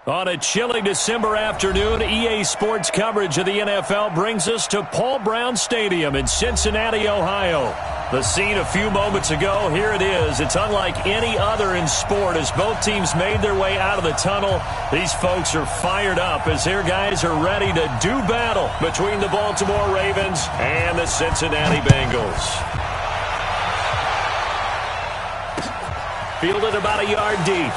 On a chilly December afternoon, EA Sports coverage of the NFL brings us to Paul Brown Stadium in Cincinnati, Ohio. The scene a few moments ago, here it is. It's unlike any other in sport as both teams made their way out of the tunnel. These folks are fired up as their guys are ready to do battle between the Baltimore Ravens and the Cincinnati Bengals. Fielded about a yard deep.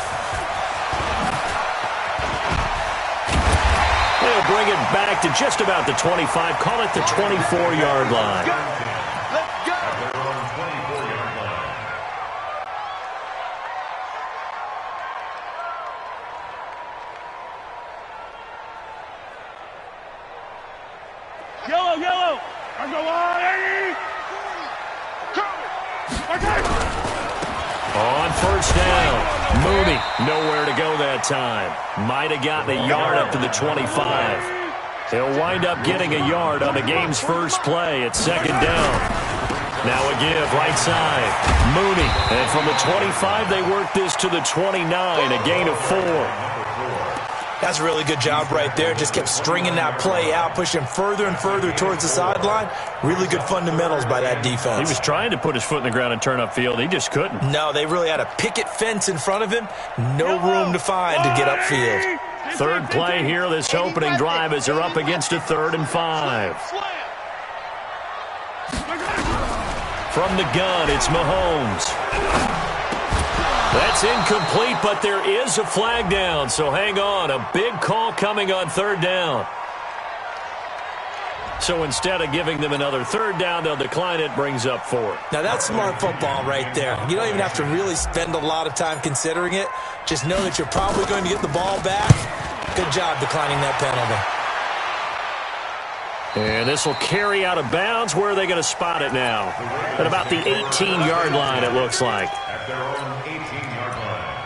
They'll bring it back to just about the 25. Call it the 24-yard line. Let's go. Yellow. I go on, Eddie. On first down, Mooney nowhere to go that time. Might have gotten a yard up to the 25. He'll wind up getting a yard on the game's first play at second down. Now a give right side. Mooney. And from the 25, they work this to the 29, a gain of 4. That's a really good job right there. Just kept stringing that play out, pushing further and further towards the sideline. Really good fundamentals by that defense. He was trying to put his foot in the ground and turn upfield. He just couldn't. No, they really had a picket fence in front of him. No room to find to get upfield. Third play here, this opening drive as they're up against a 3rd and 5. From the gun, it's Mahomes. That's incomplete, but there is a flag down, so hang on. A big call coming on 3rd down. So instead of giving them another 3rd down, they'll decline it, brings up 4th. Now that's smart football right there. You don't even have to really spend a lot of time considering it. Just know that you're probably going to get the ball back. Good job declining that penalty. And this will carry out of bounds. Where are they going to spot it now? At about the 18-yard line, it looks like. At their own 18-yard line.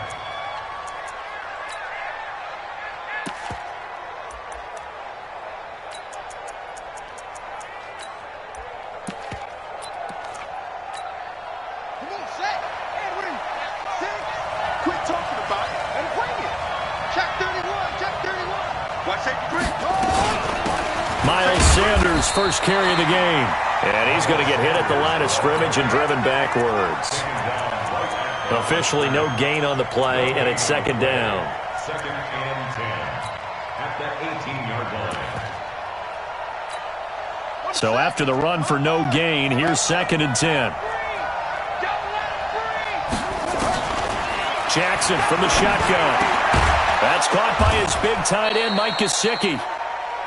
Come on, set. Edwin. Quit talking about it and bring it. Check 31. Watch that grip. Miles Sanders, first carry of the game. And he's going to get hit at the line of scrimmage and driven backwards. Officially no gain on the play, and it's 2nd down. 2nd and 10 at the 18-yard line. So after the run for no gain, here's 2nd and 10. Jackson from the shotgun. That's caught by his big tight end, Mike Gesicki.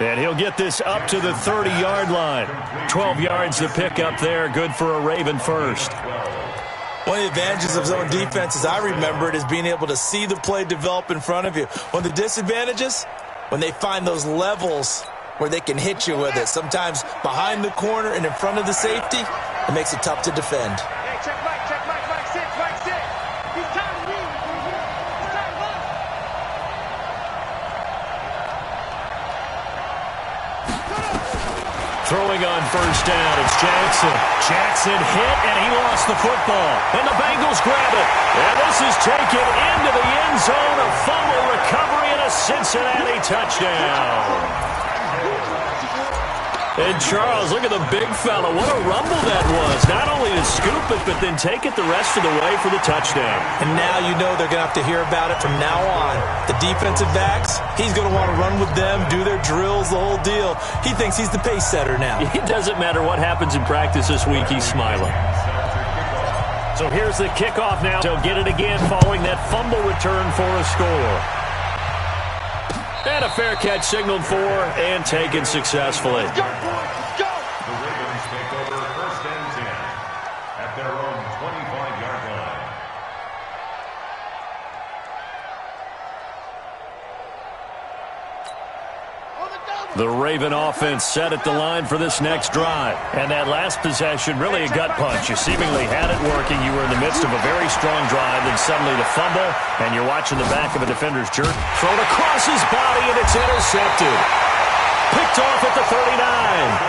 And he'll get this up to the 30-yard line. 12 yards to pick up there. Good for a Raven first. One of the advantages of zone defenses, I remember it, is being able to see the play develop in front of you. One of the disadvantages, when they find those levels where they can hit you with it. Sometimes behind the corner and in front of the safety, it makes it tough to defend. Hey, check Mike, Mike 6. He's time to leave. It's time to run. Throwing on first down, it's Jackson. Jackson hit, and he lost the football. And the Bengals grab it. And this is taken into the end zone. A fumble recovery and a Cincinnati touchdown. And Charles, look at the big fella. What a rumble that was. Not only to scoop it, but then take it the rest of the way for the touchdown. And now you know they're going to have to hear about it from now on. The defensive backs, he's going to want to run with them, do their drills, the whole deal. He thinks he's the pace setter now. It doesn't matter what happens in practice this week. He's smiling. So here's the kickoff now. They'll get it again following that fumble return for a score. And a fair catch signaled for and taken successfully. Go, boys, go! The Ravens take over 1st and 10 at their own 25-yard line. The Raven offense set at the line for this next drive. And that last possession, really a gut punch. You seemingly had it working. You were in the midst of a very strong drive, then suddenly the fumble, and you're watching the back of a defender's jerk. Thrown across his body, and it's intercepted. picked off at the 39.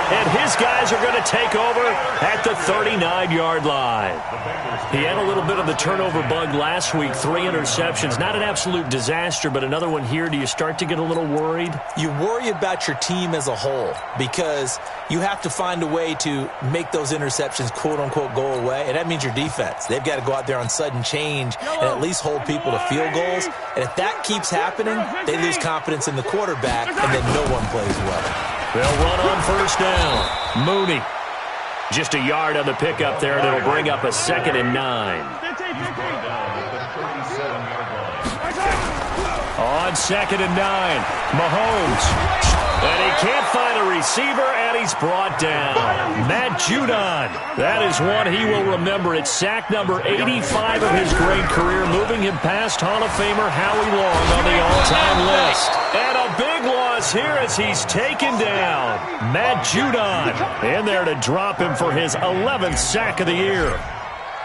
And his guys are going to take over at the 39-yard line. He had a little bit of the turnover bug last week, 3 interceptions. Not an absolute disaster, but another one here. Do you start to get a little worried? You worry about your team as a whole because you have to find a way to make those interceptions, quote-unquote, go away, and that means your defense. They've got to go out there on sudden change and at least hold people to field goals. And if that keeps happening, they lose confidence in the quarterback, and then no one plays well. They'll run on first down. Mooney. Just a yard on the pickup there. That'll bring up a 2nd and 9. On 2nd and 9, Mahomes. And he can't find a receiver, and he's brought down. Matt Judon. That is one he will remember. It's sack number 85 of his great career, moving him past Hall of Famer Howie Long on the all-time list. And a big loss here as he's taken down. Matt Judon in there to drop him for his 11th sack of the year.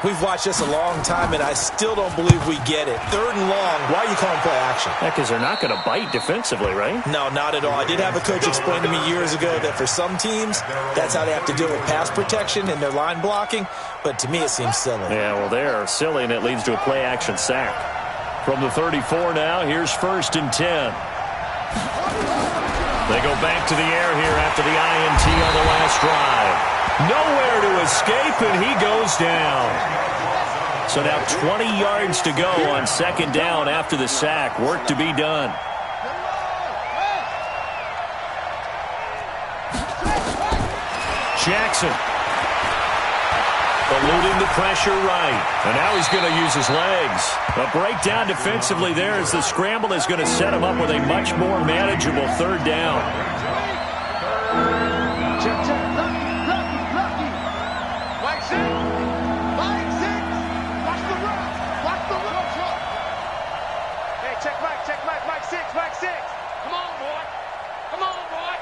We've watched this a long time, and I still don't believe we get it. 3rd and long, why are you calling play action? Yeah, because they're not going to bite defensively, right? No, not at all. I did have a coach explain to me years ago that for some teams, that's how they have to deal with pass protection and their line blocking, but to me it seems silly. Yeah, well, they're silly, and it leads to a play action sack. From the 34 now, here's 1st and 10. They go back to the air here after the INT on the last drive. Nowhere to escape, and he goes down. So now 20 yards to go on 2nd down after the sack. Work to be done. Jackson. Eluding the pressure right. And now he's going to use his legs. A breakdown defensively there as the scramble is going to set him up with a much more manageable 3rd down. Check, check. Lucky. Mike 6. Mike 6. Watch the run. Watch the run. Hey, check Mike. Mike 6. Mike 6. Come on, boy. Come on, boy.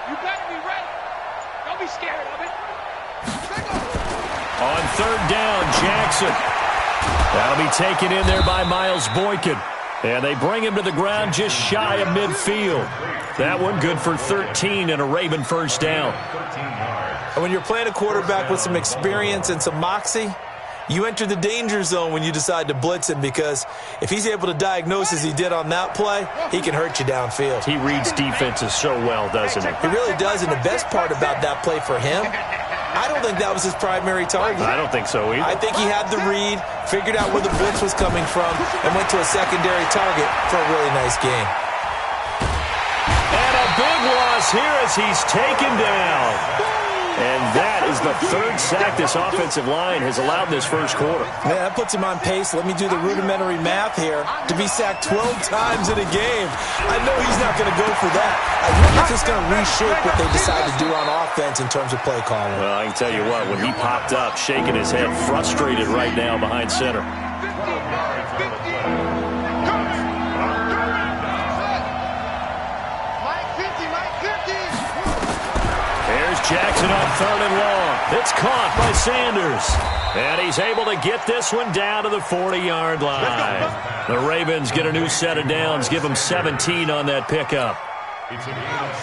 You better be ready. Don't be scared of it. On 3rd down, Jackson. That'll be taken in there by Miles Boykin. And they bring him to the ground just shy of midfield. That one good for 13 and a Raven 1st down. And when you're playing a quarterback with some experience and some moxie, you enter the danger zone when you decide to blitz him, because if he's able to diagnose as he did on that play, he can hurt you downfield. He reads defenses so well, doesn't he? He really does, and the best part about that play for him, I don't think that was his primary target. I don't think so either. I think he had the read, figured out where the blitz was coming from, and went to a secondary target for a really nice game. And a big loss here as he's taken down. And that is the 3rd sack this offensive line has allowed in this 1st quarter. Yeah, that puts him on pace. Let me do the rudimentary math here. To be sacked 12 times in a game. I know he's not going to go for that. I wonder if it's going to reshape what they decide to do on offense in terms of play calling. Well, I can tell you what, when he popped up, shaking his head, frustrated right now behind center. Jackson on 3rd and long. It's caught by Sanders. And he's able to get this one down to the 40-yard line. The Ravens get a new set of downs, give them 17 on that pickup.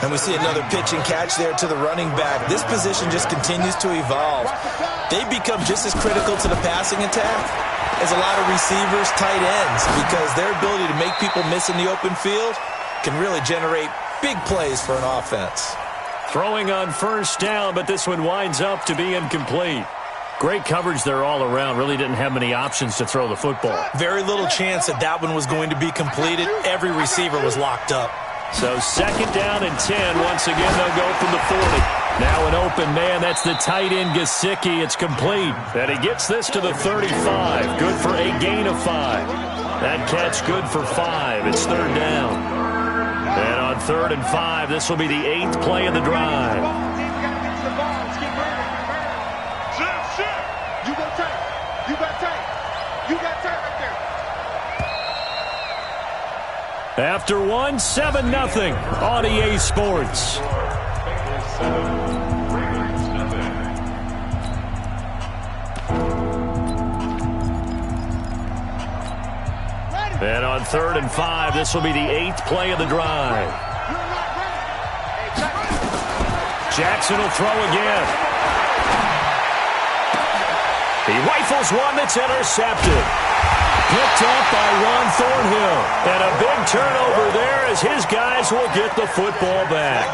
And we see another pitch and catch there to the running back. This position just continues to evolve. They become just as critical to the passing attack as a lot of receivers, tight ends, because their ability to make people miss in the open field can really generate big plays for an offense. Throwing on 1st down, but this one winds up to be incomplete. Great coverage there all around. Really didn't have many options to throw the football. Very little chance that that one was going to be completed. Every receiver was locked up. So 2nd down and 10. Once again, they'll go from the 40. Now an open man. That's the tight end, Gesicki. It's complete. And he gets this to the 35. Good for a gain of 5. That catch good for 5. It's 3rd down. And on 3rd and 5, this will be the 8th play of the drive. You got time. You got time. You got time right there. After 1, 7-0 on EA Sports. And on 3rd and 5, this will be the 8th play of the drive. Jackson will throw again. He rifles one that's intercepted. Picked up by Ron Thornhill. And a big turnover there as his guys will get the football back.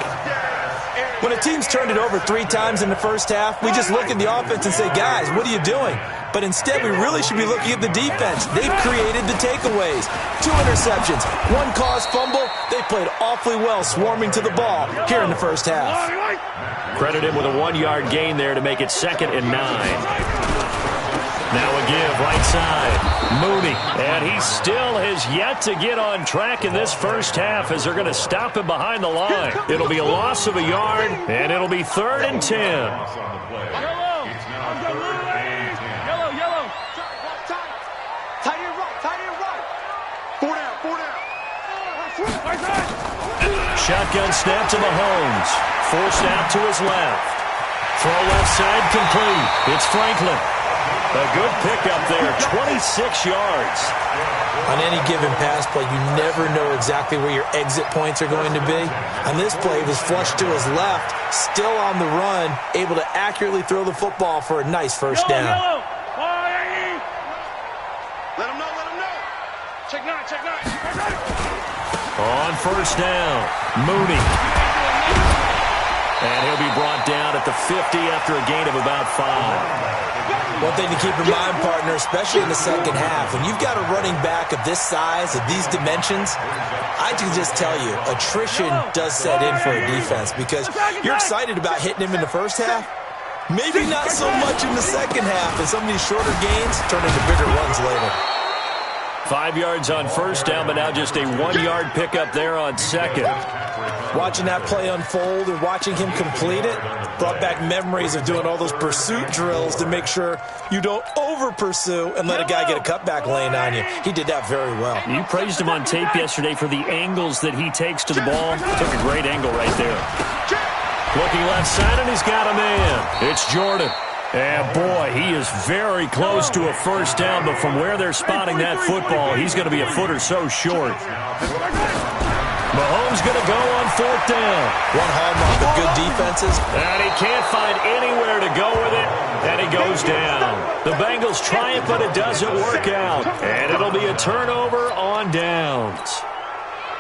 When a team's turned it over 3 times in the first half, we just look at the offense and say, guys, what are you doing? But instead, we really should be looking at the defense. They've created the takeaways. 2 interceptions, 1 caused fumble. They played awfully well swarming to the ball here in the first half. Credit him with a 1-yard gain there to make it 2nd and 9. Now a give, right side, Mooney. And he still has yet to get on track in this first half as they're going to stop him behind the line. It'll be a loss of a yard, and it'll be 3rd and 10. Yellow. Tight end right. 4 down. Shotgun snap to Mahomes. Forced out to his left. Throw left side complete. It's Franklin. A good pickup there, 26 yards. On any given pass play, you never know exactly where your exit points are going to be. On this play, it was flushed to his left, still on the run, able to accurately throw the football for a nice first down. Let him know. Check nine. On first down, Mooney. And he'll be brought down at the 50 after a gain of about 5. One thing to keep in mind, partner, especially in the second half, when you've got a running back of this size, of these dimensions, I can just tell you, attrition does set in for a defense because you're excited about hitting him in the first half. Maybe not so much in the second half, and some of these shorter gains turn into bigger runs later. 5 yards on first down, but now just a 1-yard pickup there on 2nd. Watching that play unfold and watching him complete it brought back memories of doing all those pursuit drills to make sure you don't over-pursue and let a guy get a cutback lane on you. He did that very well. You praised him on tape yesterday for the angles that he takes to the ball. Took a great angle right there. Looking left side, and he's got a man. It's Jordan. And, boy, he is very close to a first down, but from where they're spotting that football, he's going to be a foot or so short. Mahomes going to go on 4th down. One hallmark of good defenses. And he can't find anywhere to go with it, and he goes down. The Bengals try it, but it doesn't work out. And it'll be a turnover on downs.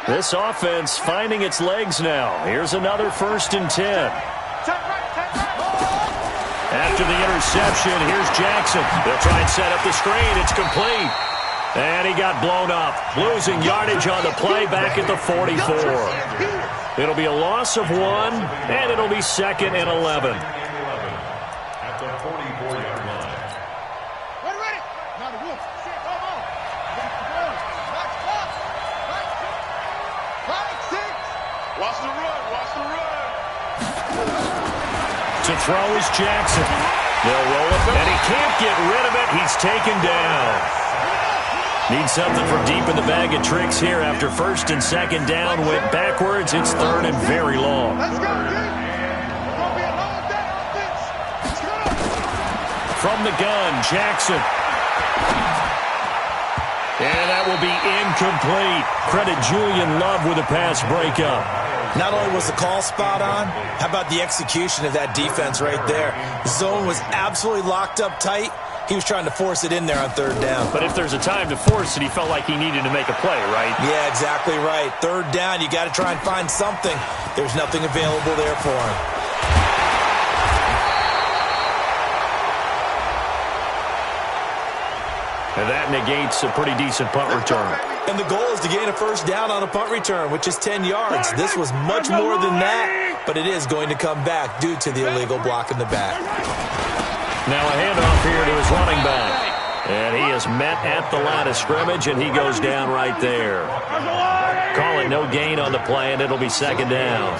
This offense finding its legs now. Here's another 1st and 10. After the interception, here's Jackson. They'll try and set up the screen. It's complete. And he got blown up, losing yardage on the play back at the 44. It'll be a loss of 1, and it'll be 2nd and 11. At the 44-yard line. Ready. Now the Wolves. Come on. Right, 6. Watch the run. To throw is Jackson. They'll roll it, and he can't get rid of it. He's taken down. Need something from deep in the bag of tricks here after 1st and 2nd down. Went backwards. It's 3rd and very long. Let's go, dude. It's going to be a long day offense. From the gun, Jackson. And that will be incomplete. Credit Julian Love with a pass breakup. Not only was the call spot on, how about the execution of that defense right there? The zone was absolutely locked up tight. He was trying to force it in there on 3rd down. But if there's a time to force it, he felt like he needed to make a play, right? Yeah, exactly right. 3rd down, you got to try and find something. There's nothing available there for him. And that negates a pretty decent punt return. And the goal is to gain a first down on a punt return, which is 10 yards. This was much more than that, but it is going to come back due to the illegal block in the back. Now a handoff here to his running back. And he is met at the line of scrimmage, and he goes down right there. Call it no gain on the play, and it'll be 2nd down.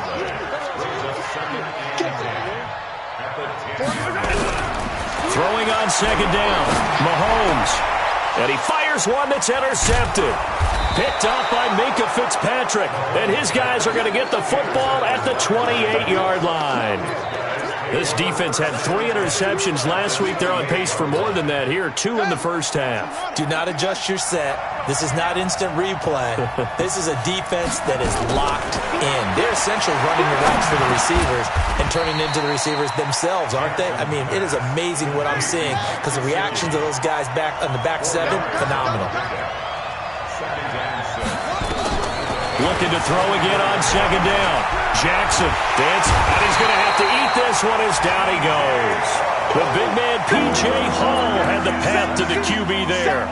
Throwing on 2nd down, Mahomes. And he fires one that's intercepted. Picked up by Minkah Fitzpatrick. And his guys are going to get the football at the 28-yard line. This defense had 3 interceptions last week. They're on pace for more than that here. 2 in the first half. Do not adjust your set. This is not instant replay. This is a defense that is locked in. They're essentially running the routes for the receivers and turning into the receivers themselves, aren't they? I mean, it is amazing what I'm seeing because the reactions of those guys back on the back 7, phenomenal. Looking to throw again on second down. Jackson dancing, and he's going to have to eat this one as down he goes. The big man, P.J. Hall, had the path to the QB there.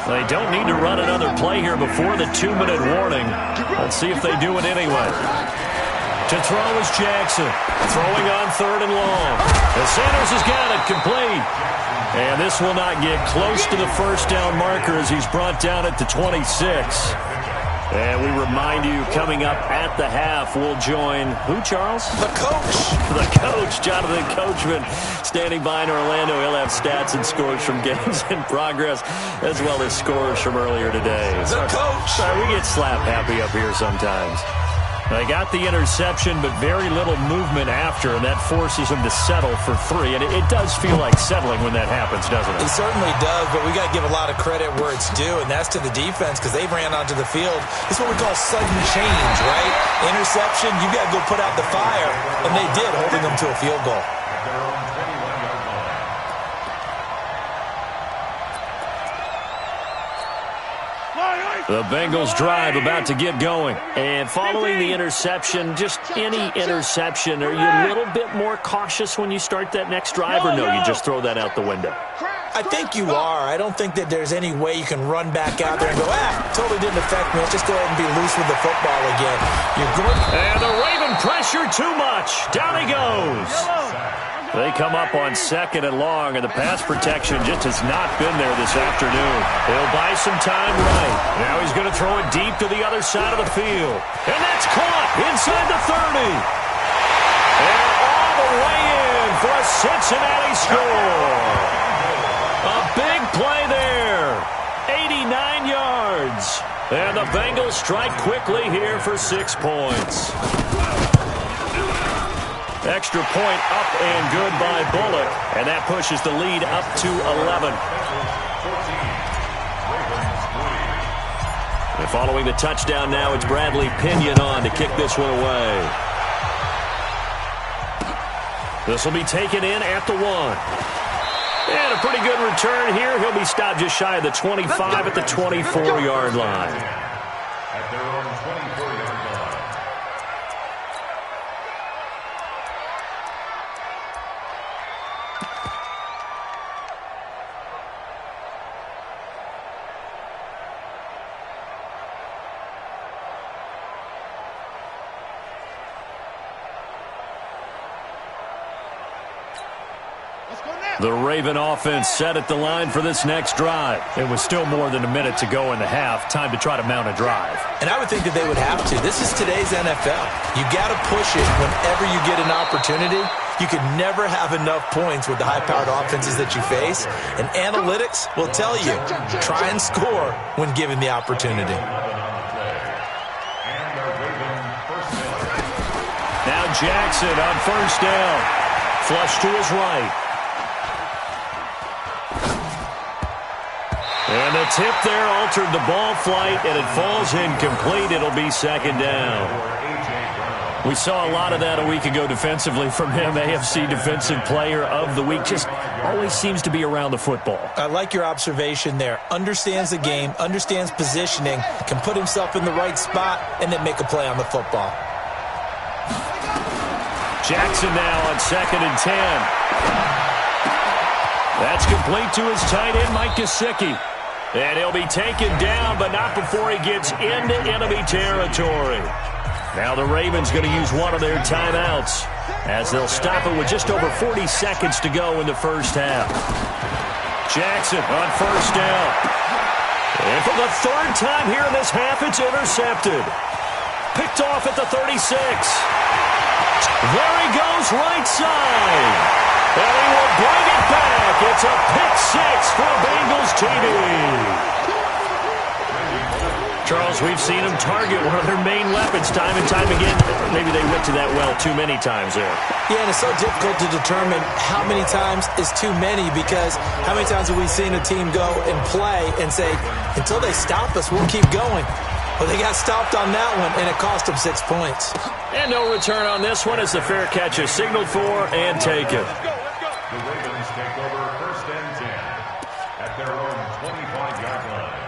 They don't need to run another play here before the 2-minute warning. Let's see if they do it anyway. To throw is Jackson. Throwing on 3rd and long. And Sanders has got it complete. And this will not get close to the first down marker as he's brought down at the 26. And we remind you, coming up at the half, we'll join who, Charles? The coach. The coach, Jonathan Coachman, standing by in Orlando. He'll have stats and scores from games in progress, as well as scores from earlier today. The coach. We get slap happy up here sometimes. They got the interception, but very little movement after, and that forces them to settle for 3. And it does feel like settling when that happens, doesn't it? It certainly does, but we got to give a lot of credit where it's due, and that's to the defense because they ran onto the field. This is what we call sudden change, right? Interception, you got to go put out the fire, and they did, holding them to a field goal. The Bengals drive about to get going. And following the interception, just any interception, are you a little bit more cautious when you start that next drive, or no, you just throw that out the window? I think you are. I don't think that there's any way you can run back out there and go, totally didn't affect me. Let's just go ahead and be loose with the football again. You're going. And the Raven pressure too much. Down he goes. They come up on 2nd and long, and the pass protection just has not been there this afternoon. He'll buy some time right. Now he's going to throw it deep to the other side of the field. And that's caught inside the 30. And all the way in for a Cincinnati score. A big play there. 89 yards. And the Bengals strike quickly here for 6 points. Extra point up and good by Bullock. And that pushes the lead up to 11. And following the touchdown now, it's Bradley Pinion on to kick this one away. This will be taken in at the 1. And a pretty good return here. He'll be stopped just shy of the 25 at the 24-yard line. At their own 24-yard line. The Raven offense set at the line for this next drive. It was still more than a minute to go in the half. Time to try to mount a drive. And I would think that they would have to. This is today's NFL. You got to push it whenever you get an opportunity. You can never have enough points with the high-powered offenses that you face. And analytics will tell you, try and score when given the opportunity. Now Jackson on 1st down. Flush to his right. And the tip there altered the ball flight, and it falls incomplete. It'll be 2nd down. We saw a lot of that a week ago defensively from him. AFC Defensive Player of the Week. Just always seems to be around the football. I like your observation there. Understands the game, understands positioning, can put himself in the right spot, and then make a play on the football. Jackson now on 2nd and 10. That's complete to his tight end, Mike Gesicki. And he'll be taken down, but not before he gets into enemy territory. Now the Ravens going to use one of their timeouts as they'll stop it with just over 40 seconds to go in the first half. Jackson on 1st down. And for the 3rd time here in this half, it's intercepted. Picked off at the 36. There he goes, right side. And he will bring it back. It's a pick 6 for Bengals TD. Charles, we've seen them target one of their main weapons time and time again. Maybe they went to that well too many times there. Yeah, and it's so difficult to determine how many times is too many, because how many times have we seen a team go and play and say, until they stop us, we'll keep going. Well, they got stopped on that one, and it cost them 6 points. And no return on this one as the fair catch is signaled for and taken. The Ravens take over 1st and 10 at their own 25-yard line.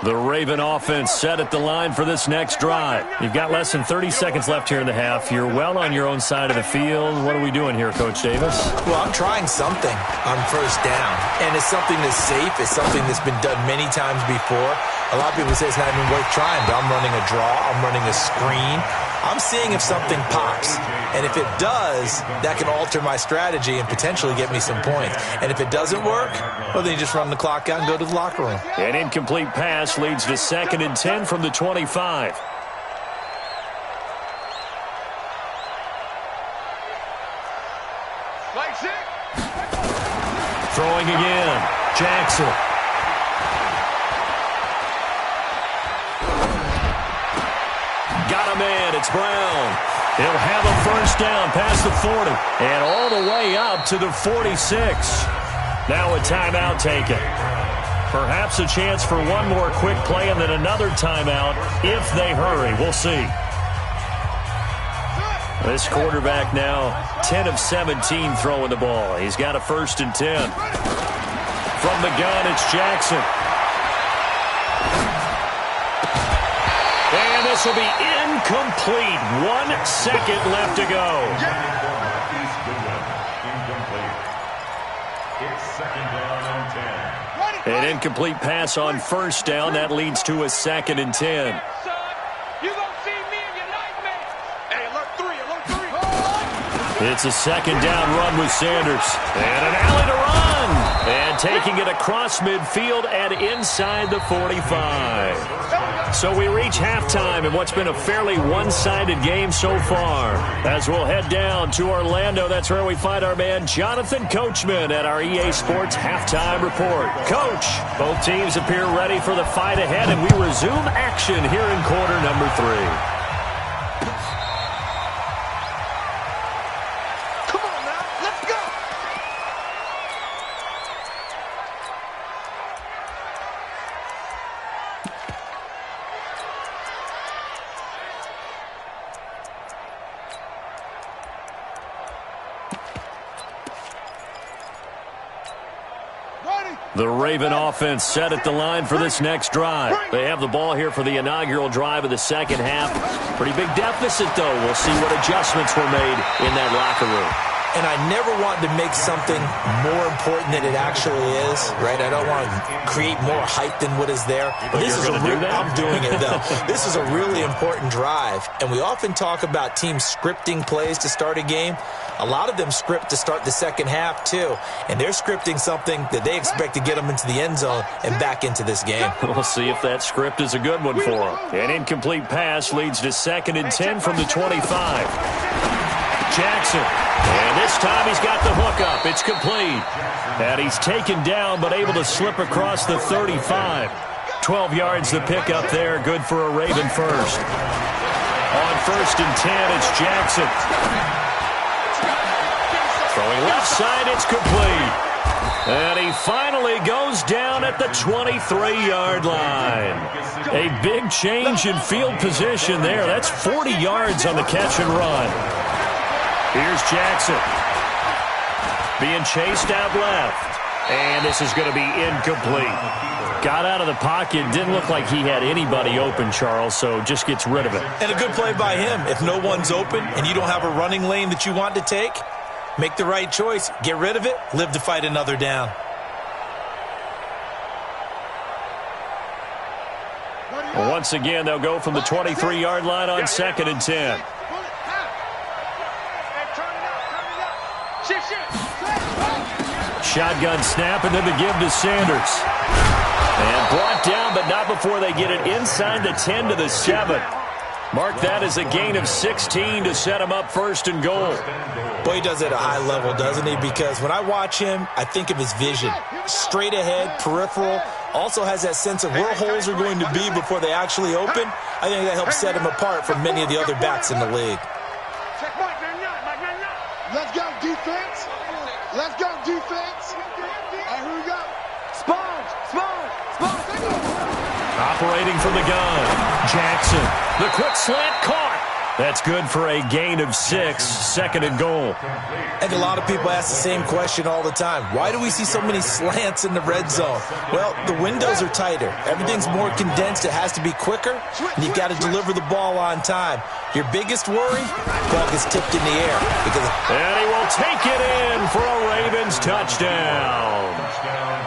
The Raven offense set at the line for this next drive. You've got less than 30 seconds left here in the half. You're well on your own side of the field. What are we doing here, Coach Davis? Well, I'm trying something on 1st down, and it's something that's safe. It's something that's been done many times before. A lot of people say it's not even worth trying, but I'm running a draw. I'm running a screen. I'm seeing if something pops. And if it does, that can alter my strategy and potentially get me some points. And if it doesn't work, well, then you just run the clock out and go to the locker room. An incomplete pass leads to 2nd and 10 from the 25. Throwing again. Jackson. Got a man. It's Brown. He'll have a 1st down past the 40 and all the way up to the 46. Now a timeout taken. Perhaps a chance for one more quick play and then another timeout if they hurry. We'll see. This quarterback now 10 of 17 throwing the ball. He's got a 1st and 10. From the gun, it's Jackson. And this will be incomplete. 1 second left to go. It's 2nd down and 10. An incomplete pass on 1st down. That leads to a 2nd and 10. It's a 2nd down run with Sanders. And an alley to run. And taking it across midfield and inside the 45. So we reach halftime in what's been a fairly one-sided game so far. As we'll head down to Orlando, that's where we find our man Jonathan Coachman at our EA Sports Halftime Report. Coach, both teams appear ready for the fight ahead, and we resume action here in quarter number 3. The Raven offense set at the line for this next drive. They have the ball here for the inaugural drive of the 2nd half. Pretty big deficit, though. We'll see what adjustments were made in that locker room. And I never want to make something more important than it actually is, right? I don't want to create more hype than what is there. But this is I'm doing it, though. This is a really important drive. And we often talk about teams scripting plays to start a game. A lot of them script to start the 2nd half, too. And they're scripting something that they expect to get them into the end zone and back into this game. We'll see if that script is a good one for them. An incomplete pass leads to 2nd and 10 from the 25. Jackson. And this time he's got the hook up. It's complete. And he's taken down but able to slip across the 35. 12 yards the pick up there. Good for a Raven 1st. On 1st and 10, it's Jackson. Throwing left side, it's complete. And he finally goes down at the 23-yard line. A big change in field position there. That's 40 yards on the catch and run. Here's Jackson. Being chased out left. And this is going to be incomplete. Got out of the pocket. Didn't look like he had anybody open, Charles, so just gets rid of it. And a good play by him. If no one's open and you don't have a running lane that you want to take, make the right choice. Get rid of it. Live to fight another down. Well, once again, they'll go from the 23-yard line on 2nd and 10. Shotgun snap, and then the give to Sanders. And brought down, but not before they get it inside the 10 to the 7. Mark that as a gain of 16 to set him up 1st and goal. Boy, he does it at a high level, doesn't he? Because when I watch him, I think of his vision. Straight ahead, peripheral, Also has that sense of where holes are going to be before they actually open. I think that helps set him apart from many of the other backs in the league. Let's go, defense. Let's go, defense. And here we go. Sponge. Operating from the gun, Jackson. The quick slant caught. That's good for a gain of 6, second and goal. And a lot of people ask the same question all the time. Why do we see so many slants in the red zone? Well, the windows are tighter. Everything's more condensed. It has to be quicker, and you've got to deliver the ball on time. Your biggest worry? Ball gets tipped in the air. And he will take it in for a Ravens touchdown.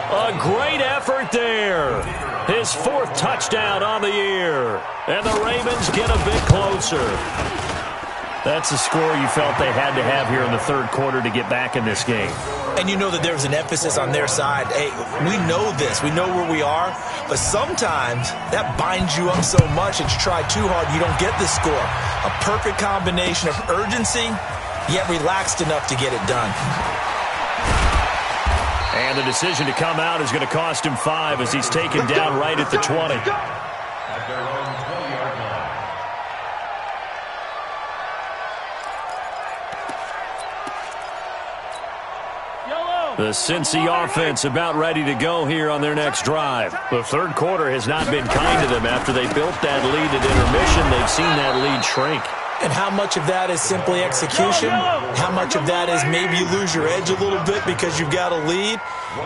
A great effort there. His 4th touchdown on the year. And the Ravens get a bit closer. That's a score you felt they had to have here in the third quarter to get back in this game. And you know that there's an emphasis on their side. Hey, we know this. We know where we are. But sometimes that binds you up so much that you try too hard, you don't get the score. A perfect combination of urgency, yet relaxed enough to get it done. And the decision to come out is going to cost him 5 as he's taken down right at the 20. At their own 20-yard line. The Cincy offense about ready to go here on their next drive. The third quarter has not been kind to them. After they built that lead at intermission, they've seen that lead shrink. And how much of that is simply execution? How much of that is maybe you lose your edge a little bit because you've got a lead?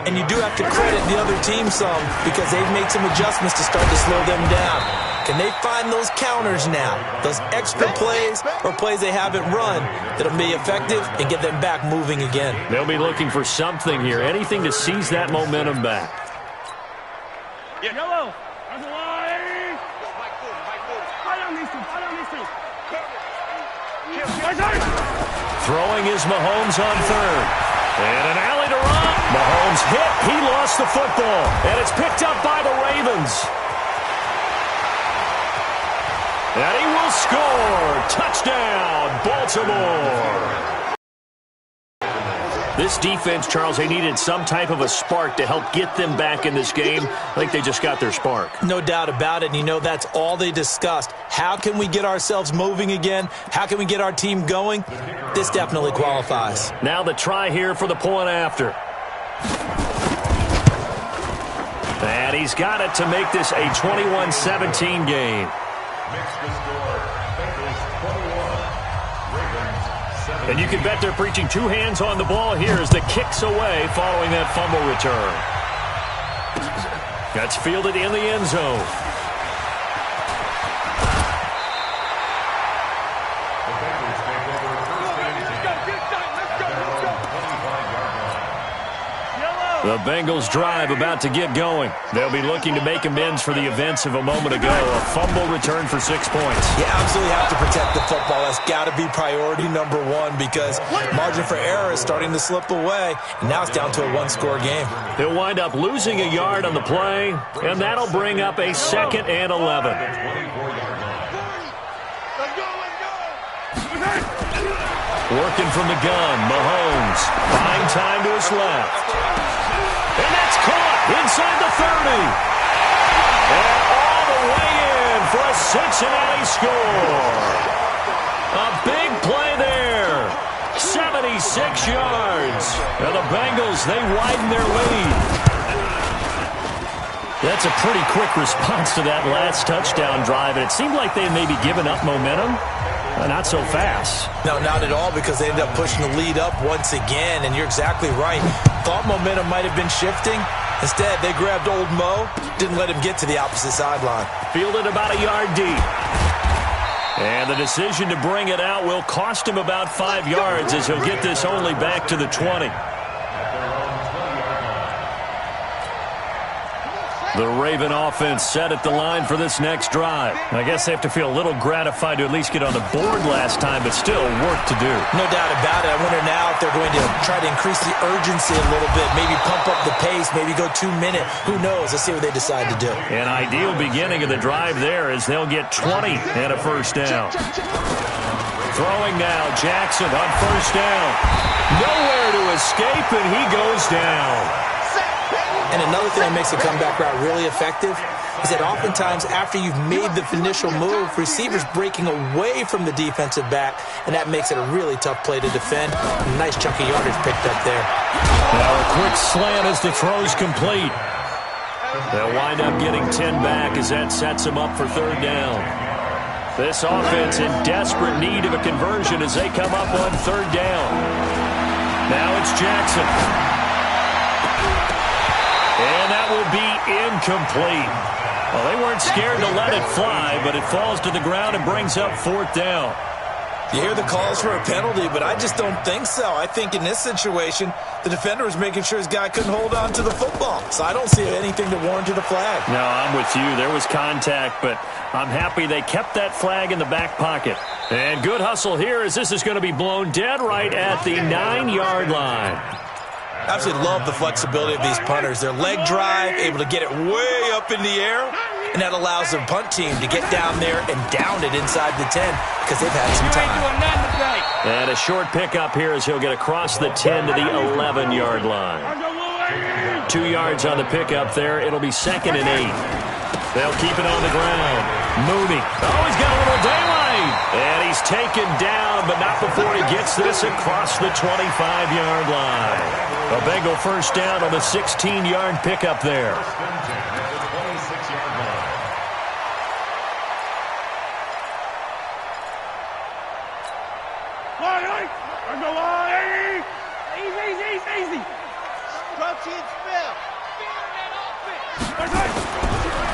And you do have to credit the other team some because they've made some adjustments to start to slow them down. Can they find those counters now, those extra plays or plays they haven't run that'll be effective and get them back moving again? They'll be looking for something here, anything to seize that momentum back. Yellow. Throwing is Mahomes on third. And an alley to run. Mahomes hit. He lost the football. And it's picked up by the Ravens. And he will score. Touchdown, Baltimore. This defense, Charles, they needed some type of a spark to help get them back in this game. I think they just got their spark. No doubt about it. And you know, that's all they discussed. How can we get ourselves moving again? How can we get our team going? This definitely qualifies. Now the try here for the point after. And he's got it to make this a 21-17 game. Makes the score. Bengals 21. Ravens 7. And you can bet they're preaching 2 hands on the ball here as the kick's away following that fumble return. That's fielded in the end zone. The Bengals take over first and 10 at their own 25-yard line. The Bengals drive about to get going. They'll be looking to make amends for the events of a moment ago. A fumble return for 6 points. You absolutely have to protect the football. That's got to be priority number 1 because margin for error is starting to slip away. And now it's down to a 1-score game. He'll wind up losing a yard on the play, and that'll bring up a 2nd and 11. 24-yard line. Working from the gun, Mahomes. Buying time to his left. And that's caught inside the 30. And all the way in for a Cincinnati score. A big play there. 76 yards. And the Bengals, they widen their lead. That's a pretty quick response to that last touchdown drive. And it seemed like they may be giving up momentum. Not so fast. No, not at all, because they ended up pushing the lead up once again, and you're exactly right. Thought momentum might have been shifting. Instead, they grabbed old Mo, didn't let him get to the opposite sideline. Fielded about a yard deep. And the decision to bring it out will cost him about 5 yards as he'll get this only back to the 20. The Raven offense set at the line for this next drive. I guess they have to feel a little gratified to at least get on the board last time, but still work to do. No doubt about it. I wonder now if they're going to try to increase the urgency a little bit, maybe pump up the pace, maybe go 2-minute. Who knows? Let's see what they decide to do. An ideal beginning of the drive there as they'll get 20 and a first down. Throwing now, Jackson on first down. Nowhere to escape, and he goes down. And another thing that makes a comeback route really effective is that oftentimes after you've made the initial move, receivers breaking away from the defensive back, and that makes it a really tough play to defend. A nice chunk of yardage picked up there. Now a quick slant as the throw's complete. They'll wind up getting 10 back as that sets them up for third down. This offense in desperate need of a conversion as they come up on third down. Now it's Jackson. And that will be incomplete. Well, they weren't scared to let it fly, but it falls to the ground and brings up fourth down. You hear the calls for a penalty, but I just don't think so. I think in this situation, the defender was making sure his guy couldn't hold on to the football. So I don't see anything to warrant a flag. No, I'm with you. There was contact, but I'm happy they kept that flag in the back pocket. And good hustle here as this is going to be blown dead right at the 9-yard line. Absolutely love the flexibility of these punters. Their leg drive, able to get it way up in the air, and that allows the punt team to get down there and down it inside the 10 because they've had some time. And a short pickup here as he'll get across the 10 to the 11-yard line. 2 yards on the pickup there. It'll be 2nd and 8. They'll keep it on the ground. Mooney. Oh, he's got a little daylight. And he's taken down, but not before he gets this across the 25-yard line. A Bengal first down on the 16-yard pickup there. Easy. Scrunch and spell.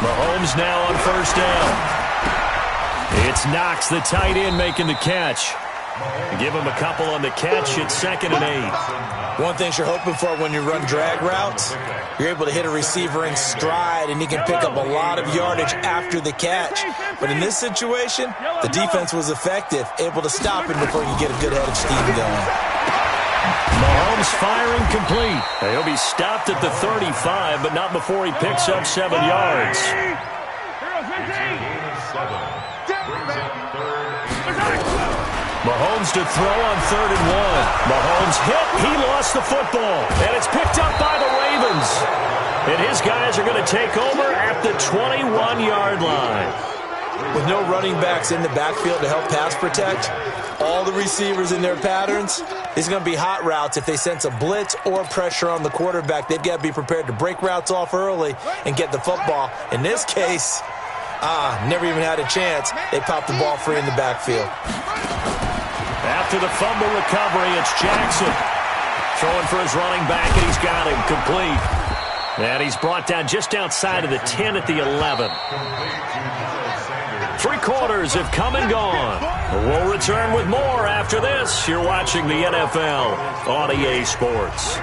Mahomes now on first down. It's Knox, the tight end, making the catch. Give him a couple on the catch. It's 2nd and 8. One thing you're hoping for when you run drag routes, you're able to hit a receiver in stride, and he can pick up a lot of yardage after the catch. But in this situation, the defense was effective, able to stop him before you get a good head of steam going. Mahomes firing complete. He'll be stopped at the 35, but not before he picks up 7 yards. Mahomes to throw on 3rd and 1. Mahomes hit. He lost the football. And it's picked up by the Ravens. And his guys are going to take over at the 21-yard line. With no running backs in the backfield to help pass protect, all the receivers in their patterns, these are going to be hot routes. If they sense a blitz or pressure on the quarterback, they've got to be prepared to break routes off early and get the football. In this case, never even had a chance. They popped the ball free in the backfield. After the fumble recovery, it's Jackson. Throwing for his running back, and he's got him complete. And he's brought down just outside of the 10 at the 11. 3 quarters have come and gone. We'll return with more after this. You're watching the NFL on EA Sports.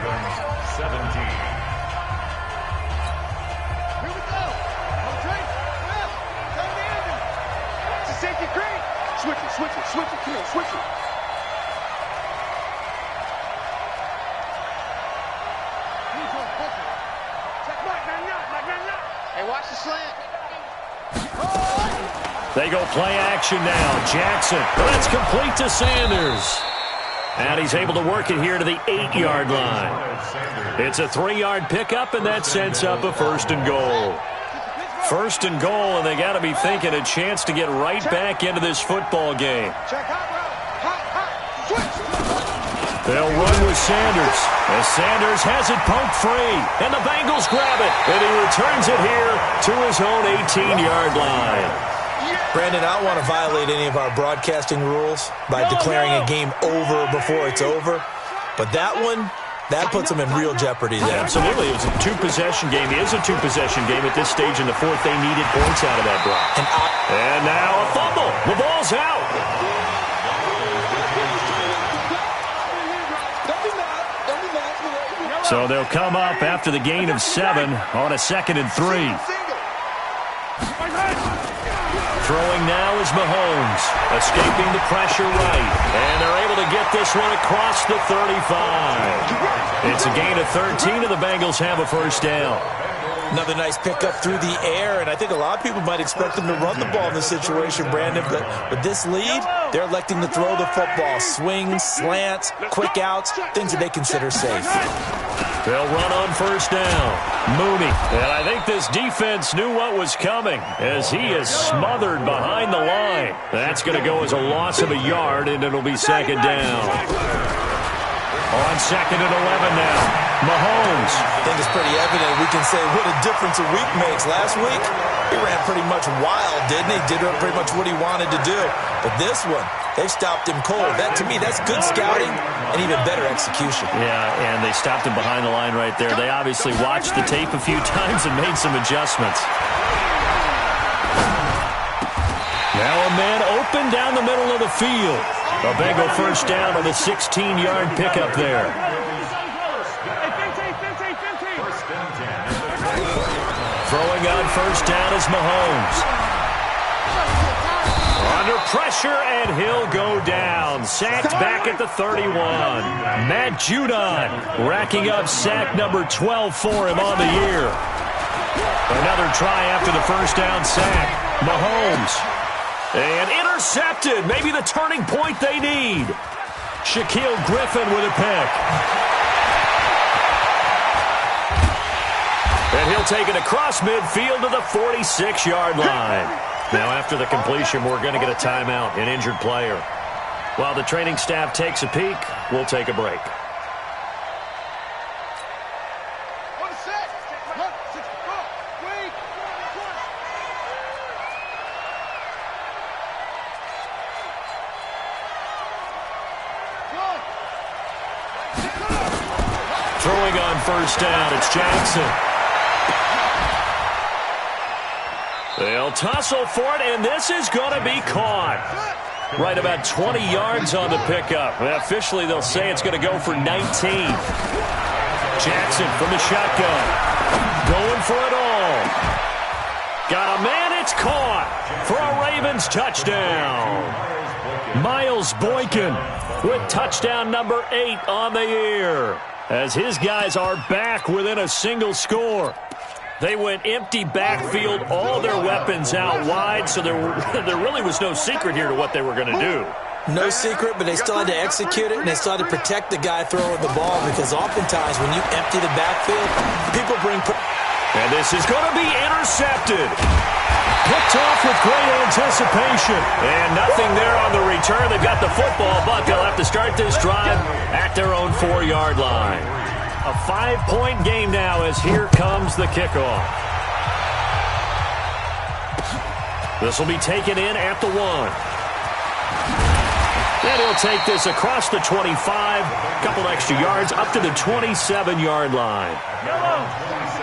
Switch it, come here, switch it. Hey, watch the slant. They go play action now. Jackson. That's complete to Sanders. And he's able to work it here to the 8-yard line. It's a 3-yard pickup, and that sets up a 1st and goal. 1st and goal, and they got to be thinking a chance to get right back into this football game. They'll run with Sanders. As Sanders has it poked free, and the Bengals grab it, and he returns it here to his own 18-yard line. Brandon, I don't want to violate any of our broadcasting rules by declaring a game over before it's over, but that one, that puts them in real jeopardy there. Yeah, absolutely. It was a 2-possession game. It is a 2-possession game at this stage in the 4th. They needed points out of that drive. And now a fumble. The ball's out. So they'll come up after the gain of 7 on a 2nd and 3. Throwing now is Mahomes, escaping the pressure right. And they're able to get this one across the 35. It's a gain of 13, and the Bengals have a 1st down. Another nice pickup through the air, and I think a lot of people might expect them to run the ball in this situation, Brandon, but with this lead, they're electing to throw the football. Swings, slants, quick outs, things that they consider safe. They'll run on first down. Mooney. And I think this defense knew what was coming as he is smothered behind the line. That's going to go as a loss of a yard, and it'll be second down. On second and 11 now. Mahomes. I think it's pretty evident. We can say what a difference a week makes. Last week, he ran pretty much wild, didn't he? Did pretty much what he wanted to do. But this one, they've stopped him cold. That, to me, that's good scouting and even better execution. Yeah, and they stopped him behind the line right there. They obviously watched the tape a few times and made some adjustments. Now a man open down the middle of the field. A Bengal first down on the 16-yard pickup there. Throwing on first down is Mahomes. Under pressure, and he'll go down. Sacked back at the 31. Matt Judon racking up sack number 12 for him on the year. Another try after the first down sack. Mahomes. And intercepted. Maybe the turning point they need. Shaquille Griffin with a pick. And he'll take it across midfield to the 46-yard line. Now, after the completion, we're going to get a timeout, an injured player. While the training staff takes a peek, we'll take a break. Throwing on first down, it's Jackson. They'll tussle for it, and this is going to be caught. Right about 20 yards on the pickup. Well, officially, they'll say it's going to go for 19. Jackson from the shotgun. Going for it all. Got a man, it's caught for a Ravens touchdown. Miles Boykin with touchdown number 8 on the year, as his guys are back within a single score. They went empty backfield, all their weapons out wide, so there really was no secret here to what they were going to do. No secret, but they still had to execute it, and they still had to protect the guy throwing the ball, because oftentimes when you empty the backfield, people bring... And this is going to be intercepted. Picked off with great anticipation. And nothing there on the return. They've got the football, but they'll have to start this drive at their own 4-yard line. A 5-point game now as here comes the kickoff. This will be taken in at the 1. And he'll take this across the 25, a couple extra yards, up to the 27-yard line.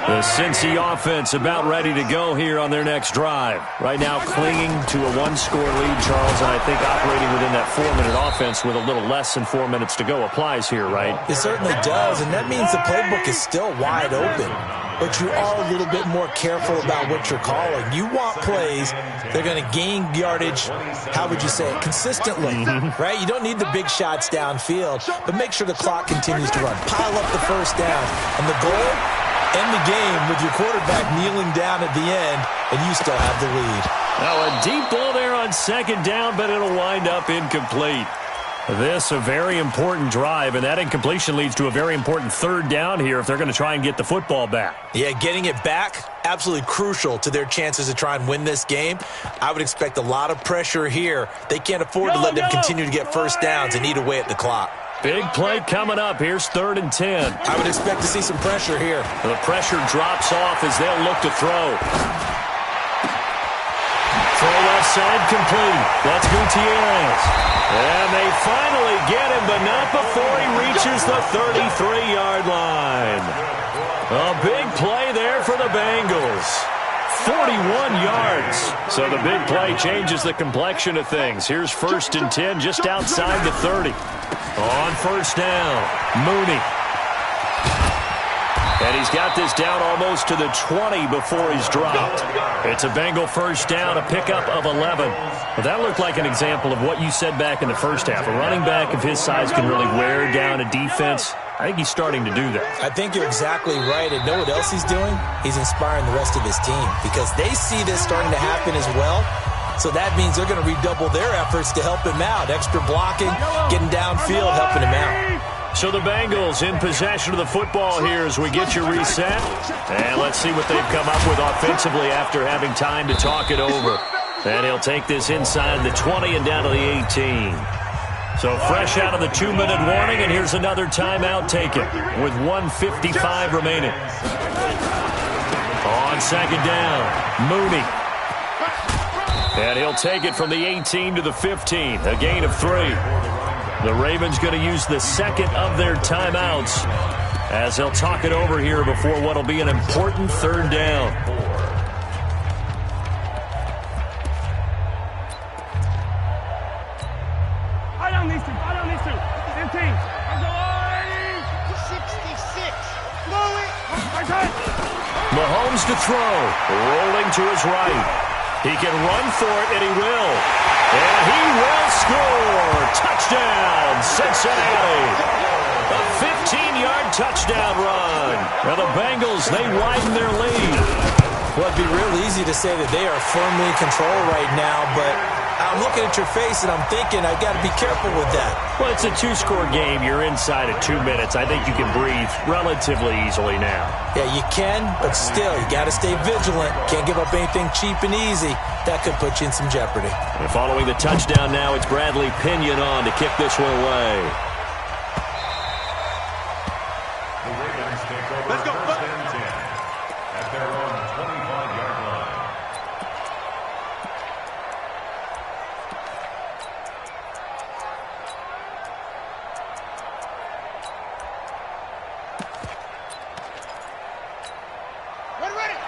The Cincy offense about ready to go here on their next drive. Right now clinging to a 1-score lead, Charles, and I think operating within that 4-minute offense with a little less than 4 minutes to go applies here, right? It certainly does, and that means the playbook is still wide open. But you are a little bit more careful about what you're calling. You want plays that are going to gain yardage, how would you say it, consistently, right? You don't need the big shots downfield, but make sure the clock continues to run. Pile up the first down. And the goal, end the game with your quarterback kneeling down at the end, and you still have the lead. Now a deep ball there on second down, but it'll wind up incomplete. This a very important drive, and that incompletion leads to a very important third down here if they're going to try and get the football back. Yeah, getting it back, absolutely crucial to their chances to try and win this game. I would expect a lot of pressure here. They can't afford to let them continue to get first downs and eat away at the clock. Big play coming up. Here's 3rd and 10. I would expect to see some pressure here. The pressure drops off as they'll look to throw. Throw left side complete. That's Gutierrez. And they finally get him, but not before he reaches the 33-yard line. A big play there for the Bengals. 41 yards. So the big play changes the complexion of things. Here's 1st and 10 just outside the 30. On first down, Mooney. And he's got this down almost to the 20 before he's dropped. It's a Bengal first down, a pickup of 11. Well, that looked like an example of what you said back in the first half. A running back of his size can really wear down a defense. I think he's starting to do that. I think you're exactly right. And know what else he's doing? He's inspiring the rest of his team because they see this starting to happen as well. So that means they're going to redouble their efforts to help him out. Extra blocking, getting downfield, helping him out. So the Bengals in possession of the football here as we get you reset. And let's see what they've come up with offensively after having time to talk it over. And he'll take this inside the 20 and down to the 18. So fresh out of the 2-minute warning, and here's another timeout taken with 1:55 remaining. On second down, Mooney. And he'll take it from the 18 to the 15, a gain of 3. The Ravens going to use the second of their timeouts as they'll talk it over here before what will be an important third down. I don't need to. 15. 66. Mahomes to throw, rolling to his right. He can run for it, and he will. And he will score. Touchdown, Cincinnati. A 15-yard touchdown run. Now the Bengals, they widen their lead. Well, it'd be real easy to say that they are firmly in control right now, but I'm looking at your face and I'm thinking I've got to be careful with that. Well, it's a 2-score game. You're inside of 2 minutes. I think you can breathe relatively easily now. Yeah, you can, but still, you got to stay vigilant. Can't give up anything cheap and easy. That could put you in some jeopardy. And following the touchdown now, it's Bradley Pinion on to kick this one away. Let's go. First and 10 at their own 25-yard line.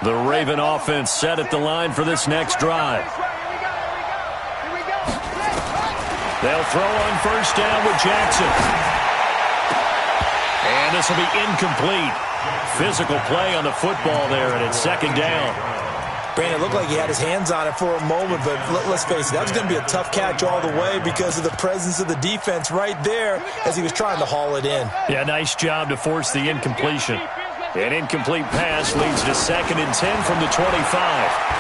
The Raven offense set at the line for this next drive. They'll throw on first down with Jackson. And this will be incomplete. Physical play on the football there, and it's second down. Brandon, it looked like he had his hands on it for a moment, but let's face it, that was going to be a tough catch all the way because of the presence of the defense right there as he was trying to haul it in. Yeah, nice job to force the incompletion. An incomplete pass leads to 2nd and 10 from the 25.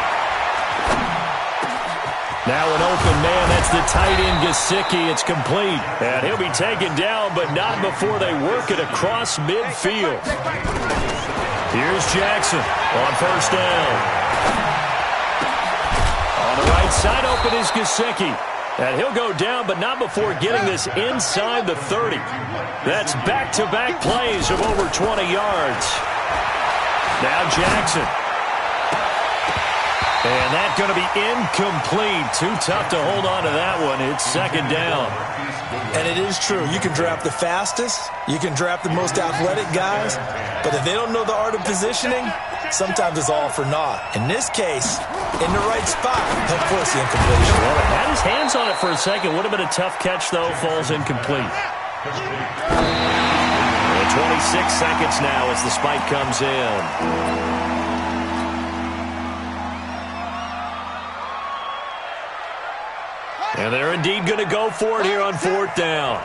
Now an open man, that's the tight end Gesicki. It's complete. And he'll be taken down, but not before they work it across midfield. Here's Jackson on first down. On the right side, open is Gesicki. And he'll go down, but not before getting this inside the 30. That's back-to-back plays of over 20 yards. Now Jackson. And that's going to be incomplete. Too tough to hold on to that one. It's second down. And it is true. You can draft the fastest. You can draft the most athletic guys. But if they don't know the art of positioning, sometimes it's all for naught. In this case, in the right spot, he'll force the incompletion. Well, had his hands on it for a second. Would have been a tough catch, though. Falls incomplete. And 26 seconds now as the spike comes in. And they're indeed going to go for it here on fourth down.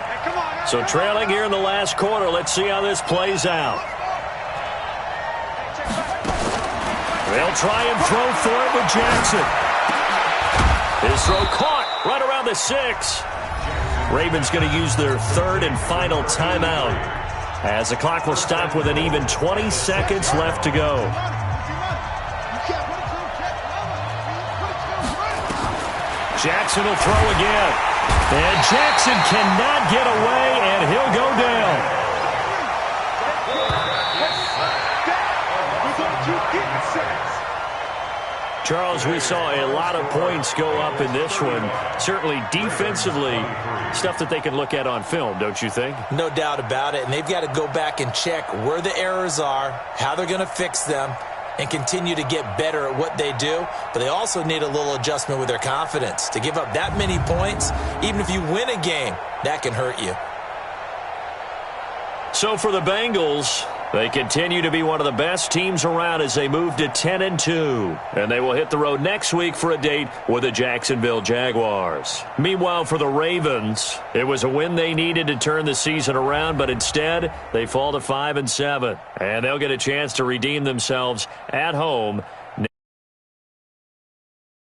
So trailing here in the last quarter. Let's see how this plays out. They'll try and throw for it with Jackson. His throw caught right around the 6. Ravens going to use their third and final timeout as the clock will stop with an even 20 seconds left to go. Jackson will throw again. And Jackson cannot get away, and he'll go down. Charles, we saw a lot of points go up in this one. Certainly defensively, stuff that they can look at on film, don't you think? No doubt about it. And they've got to go back and check where the errors are, how they're going to fix them, and continue to get better at what they do. But they also need a little adjustment with their confidence. To give up that many points, even if you win a game, that can hurt you. So for the Bengals, they continue to be one of the best teams around as they move to 10-2. And they will hit the road next week for a date with the Jacksonville Jaguars. Meanwhile, for the Ravens, it was a win they needed to turn the season around, but instead, they fall to 5-7. And they'll get a chance to redeem themselves at home